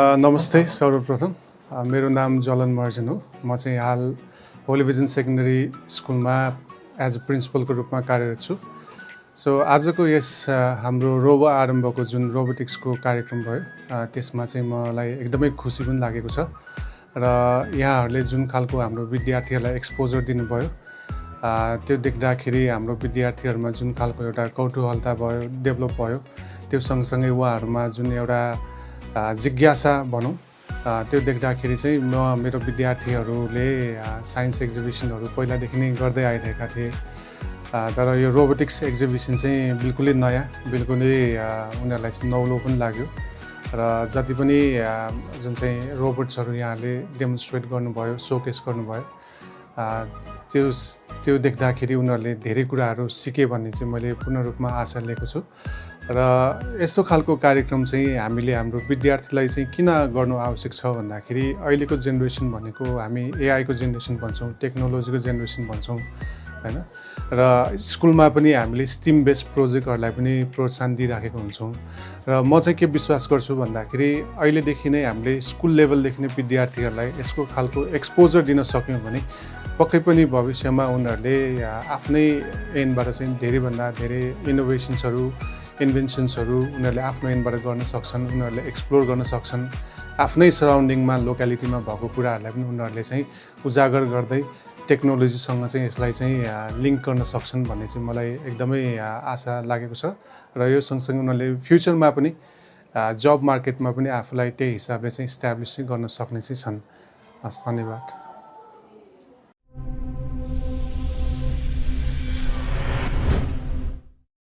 नमस्ते सर्वप्रथम मेरो नाम जलन महर्जन हो। म चाहिँ हाल होली भिजन सेकेन्डरी स्कुलमा एज अ प्रिन्सिपलको रूपमा कार्यरत छु। सो आजको यस हाम्रो रोबो आरम्भको जुन रोबोटिक्सको कार्यक्रम भयो त्यसमा चाहिँ मलाई एकदमै खुसी पनि लागेको छ र यहाँहरूले जुन खालको हाम्रो विद्यार्थीहरूलाई एक्सपोजर दिनुभयो त्यो देख्दाखेरि हाम्रो विद्यार्थीहरूमा जुन खालको एउटा कौतूहलता भयो डेभलप भयो, त्यो सँगसँगै उहाँहरूमा जुन एउटा जिज्ञासा भनौँ त्यो देख्दाखेरि चाहिँ मेरो विद्यार्थीहरूले साइन्स एक्जिबिसनहरू पहिलादेखि नै गर्दै आइरहेका थिए, तर यो रोबोटिक्स एक्जिबिसन चाहिँ बिल्कुलै नयाँ, बिल्कुलै उनीहरूलाई चाहिँ नौलो पनि लाग्यो र जति पनि जुन चाहिँ रोबोट्सहरू यहाँले डेमोन्स्ट्रेट गर्नुभयो, सोकेस गर्नुभयो, त्यो देख्दाखेरि उनीहरूले धेरै कुराहरू सिके भन्ने चाहिँ मैले पूर्ण रूपमा आशा लिएको छु। र यस्तो खालको कार्यक्रम चाहिँ हामीले हाम्रो विद्यार्थीलाई चाहिँ किन गर्नु आवश्यक छ भन्दाखेरि अहिलेको जेनेरेसन भनेको हामी एआईको जेनेरेसन भन्छौँ, टेक्नोलोजीको जेनेरेसन भन्छौँ हैन, र स्कुलमा पनि हामीले स्टिम बेस्ड प्रोजेक्टहरूलाई पनि प्रोत्साहन दिइराखेको हुन्छौँ। र म चाहिँ के विश्वास गर्छु भन्दाखेरि अहिलेदेखि नै हामीले स्कुल लेभलदेखि नै विद्यार्थीहरूलाई यसको खालको एक्सपोजर दिन सक्यौँ भने पक्कै पनि भविष्यमा उनीहरूले आफ्नै एन्डबाट चाहिँ धेरैभन्दा धेरै इनोभेसन्सहरू, इन्भेन्सन्सहरू उनीहरूले आफ्नो एन्डबाट गर्न सक्छन्, उनीहरूले एक्सप्लोर गर्न सक्छन्। आफ्नै सराउन्डिङमा लोक्यालिटीमा भएको कुराहरूलाई पनि उनीहरूले चाहिँ उजागर गर्दै टेक्नोलोजीसँग चाहिँ यसलाई चाहिँ लिङ्क गर्न सक्छन् भन्ने चाहिँ मलाई एकदमै आशा लागेको छ र यो सँगसँगै उनीहरूले फ्युचरमा पनि जब मार्केटमा पनि आफूलाई त्यही हिसाबले चाहिँ इस्टाब्लिस गर्न सक्ने चाहिँ छन्। हस्, धन्यवाद।